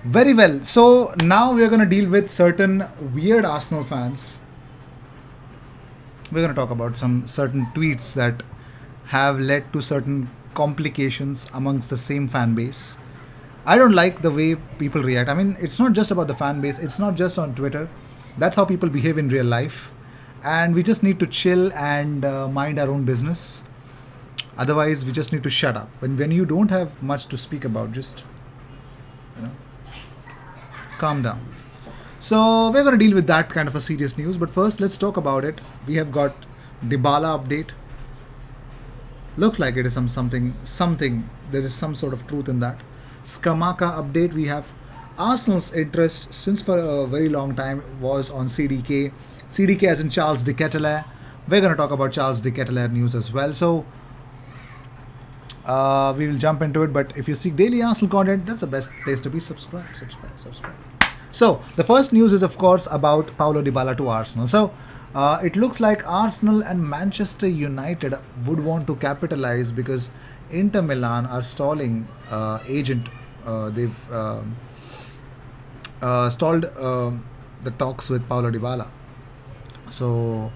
Very well. So now we're going to deal with certain weird Arsenal fans. We're going to talk about some certain tweets that have led to certain complications amongst the same fan base. I don't like the way people react. I mean, it's not just about the fan base, it's not just on Twitter. That's how people behave in real life. And we just need to chill and mind our own business. Otherwise, we just need to shut up. When you don't have much to speak about, just, you know, calm down. So we're going to deal with that kind of a serious news. But first, let's talk about it. We have got Dybala update. Looks like it is something. There is some sort of truth in that. Kamaka update. We have Arsenal's interest since for a very long time was on CDK. CDK as in Charles de Ketelaere. We're going to talk about Charles de Ketelaere news as well. So we will jump into it. But if you seek daily Arsenal content, that's the best place to be. Subscribe. So the first news is, of course, about Paulo Dybala to Arsenal. So it looks like Arsenal and Manchester United would want to capitalize because Inter Milan are stalling agent. They've stalled the talks with Paulo Dybala. So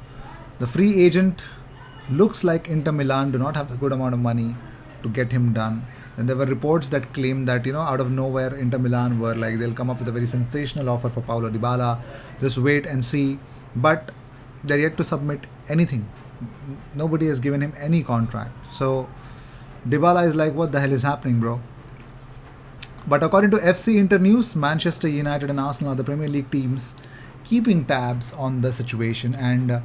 the free agent looks like Inter Milan do not have a good amount of money to get him done. And there were reports that claimed that, out of nowhere, Inter Milan were like, they'll come up with a very sensational offer for Paulo Dybala. Just wait and see. But they're yet to submit anything. Nobody has given him any contract. So Dybala is like, what the hell is happening, bro? But according to FC Inter News, Manchester United and Arsenal are the Premier League teams keeping tabs on the situation. And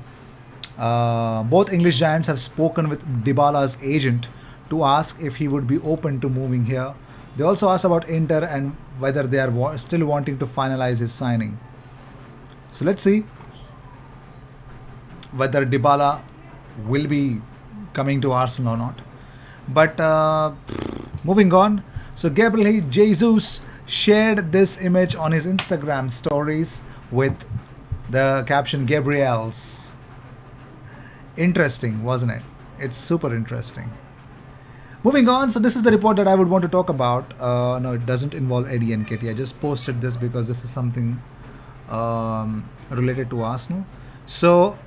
both English giants have spoken with Dybala's agent to ask if he would be open to moving here. They also asked about Inter and whether they are still wanting to finalize his signing. So let's see whether Dybala will be coming to Arsenal or not. But moving on, so Gabriel Jesus shared this image on his Instagram stories with the caption Gabriel's. Interesting, wasn't it? It's super interesting. Moving on, so this is the report that I would want to talk about. No, it doesn't involve Eddie and Katie. I just posted this because this is something related to Arsenal. So,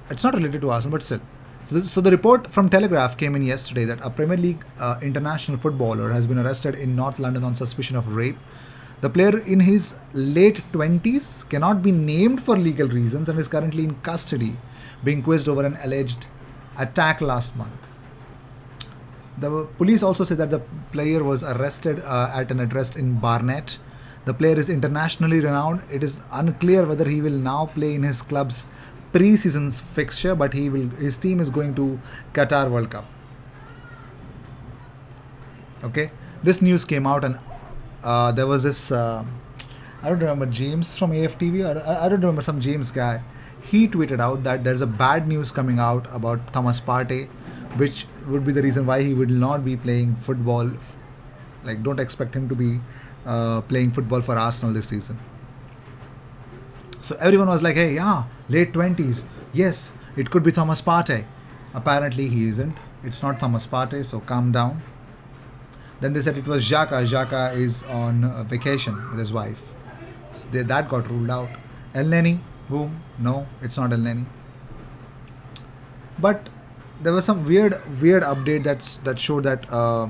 it's not related to Arsenal, but still. So the report from Telegraph came in yesterday that a Premier League international footballer has been arrested in North London on suspicion of rape. The player in his late 20s cannot be named for legal reasons and is currently in custody, being quizzed over an alleged attack last month. The police also say that the player was arrested at an address in Barnet. The player is internationally renowned. It is unclear whether he will now play in his club's pre-season fixture, but his team is going to Qatar World Cup. Okay, this news came out and there was this, I don't remember, James from AFTV, or I don't remember, some James guy. He tweeted out that there's a bad news coming out about Thomas Partey, which would be the reason why he will not be playing football. Like, don't expect him to be playing football for Arsenal this season. So everyone was like, hey, yeah, late 20s. Yes, it could be Thomas Partey. Apparently he isn't. It's not Thomas Partey, so calm down. Then they said it was Xhaka. Xhaka is on vacation with his wife. So that got ruled out. El Neni, boom. No, it's not El Neni. But there was some weird update that showed that I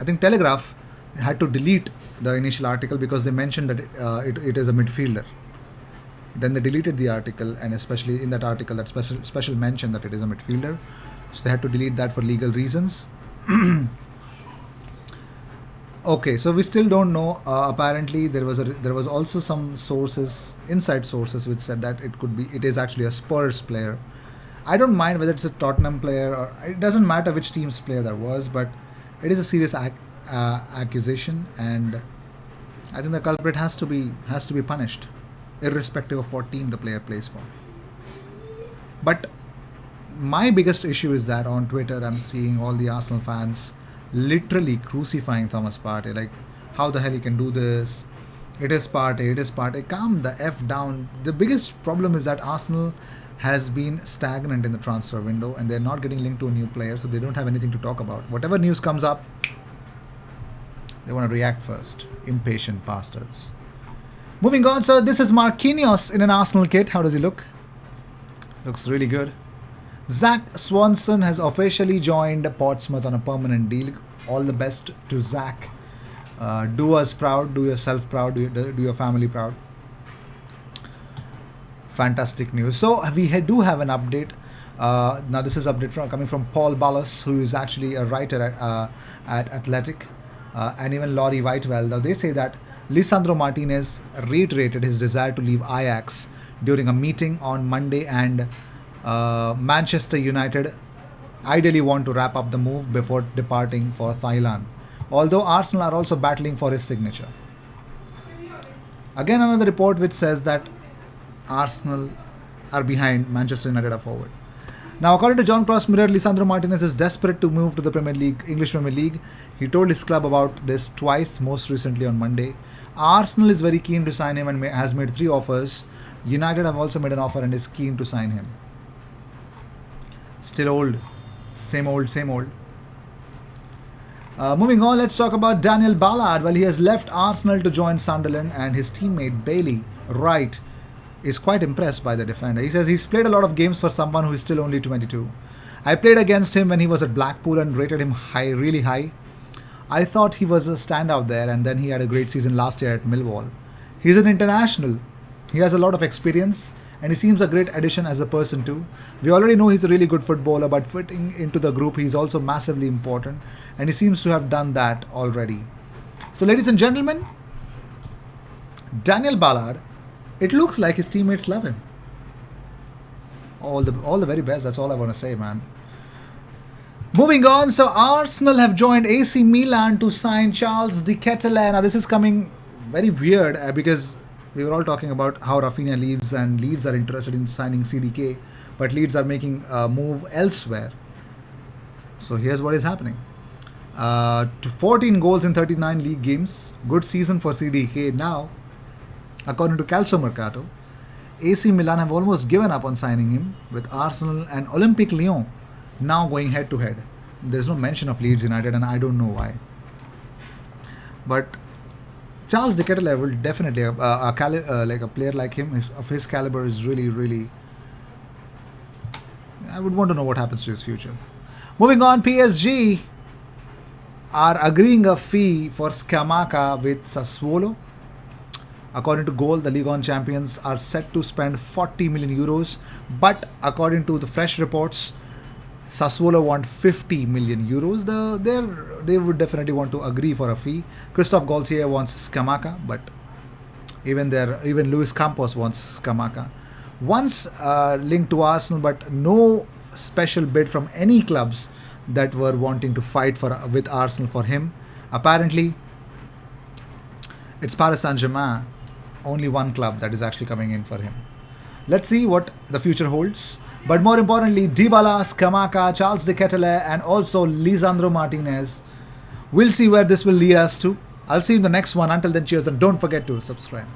think Telegraph had to delete the initial article because they mentioned that it is a midfielder. Then they deleted the article, and especially in that article, that special mention that it is a midfielder. So they had to delete that for legal reasons. Okay, so we still don't know. Apparently, there was also some inside sources, which said that it is actually a Spurs player. I don't mind whether it's a Tottenham player, or it doesn't matter which team's player that was, but it is a serious accusation, and I think the culprit has to be punished, irrespective of what team the player plays for. But my biggest issue is that on Twitter I'm seeing all the Arsenal fans literally crucifying Thomas Partey. Like, how the hell he can do this? It is Partey. Calm the F down. The biggest problem is that Arsenal has been stagnant in the transfer window and they're not getting linked to a new player, so they don't have anything to talk about. Whatever news comes up, They want to react first. Impatient bastards. Moving on, so this is Martinez in an Arsenal kit. How does he look? Looks really good. Swanson has officially joined Portsmouth on a permanent deal. All the best to Zach. Do us proud, do yourself proud, do your family proud. Fantastic news. So we do have an update. Now this is update coming from Paul Dybala, who is actually a writer at Athletic, and even Laurie Whitewell. Now they say that Lisandro Martinez reiterated his desire to leave Ajax during a meeting on Monday, and Manchester United ideally want to wrap up the move before departing for Thailand. Although Arsenal are also battling for his signature. Again, another report which says that Arsenal are behind Manchester United are forward. Now, according to John Cross Mirror, Lisandro Martinez is desperate to move to the Premier League, English Premier League. He told his club about this twice, most recently on Monday. Arsenal is very keen to sign him and has made 3 offers. United have also made an offer and is keen to sign him. Still old. Same old, same old. Moving on, let's talk about Daniel Ballard. Well, he has left Arsenal to join Sunderland, and his teammate Bailey Wright is quite impressed by the defender. He says he's played a lot of games for someone who is still only 22. I played against him when he was at Blackpool and rated him high, really high. I thought he was a standout there, and then he had a great season last year at Millwall. He's an international. He has a lot of experience, and he seems a great addition as a person too. We already know he's a really good footballer, but fitting into the group, he's also massively important, and he seems to have done that already. So, ladies and gentlemen, Daniel Ballard, it looks like his teammates love him. All the very best. That's all I want to say, man. Moving on, so Arsenal have joined AC Milan to sign Charles de Ketelaere. Now, this is coming very weird because we were all talking about how Rafinha leaves and Leeds are interested in signing CDK, but Leeds are making a move elsewhere. So here's what is happening. 14 goals in 39 league games. Good season for CDK. Now, according to Calcio Mercato, AC Milan have almost given up on signing him, with Arsenal and Olympique Lyon now going head to head. There's no mention of Leeds United, and I don't know why. But Charles de Ketelaere will definitely, like a player like him, of his caliber, is really, really. I would want to know what happens to his future. Moving on, PSG are agreeing a fee for Kamaka with Sassuolo. According to Goal, the Ligue 1 champions are set to spend 40 million euros, but according to the fresh reports, Sassuolo want 50 million euros. They would definitely want to agree for a fee. Christophe Galtier wants Kamaka, but even Luis Campos wants Kamaka. Once linked to Arsenal, but no special bid from any clubs that were wanting to fight with Arsenal for him. Apparently, it's Paris Saint-Germain, only one club that is actually coming in for him. Let's see what the future holds. But more importantly, Dybala, Kamaka, Charles de Ketelaere, and also Lisandro Martinez. We'll see where this will lead us to. I'll see you in the next one. Until then, cheers, and don't forget to subscribe.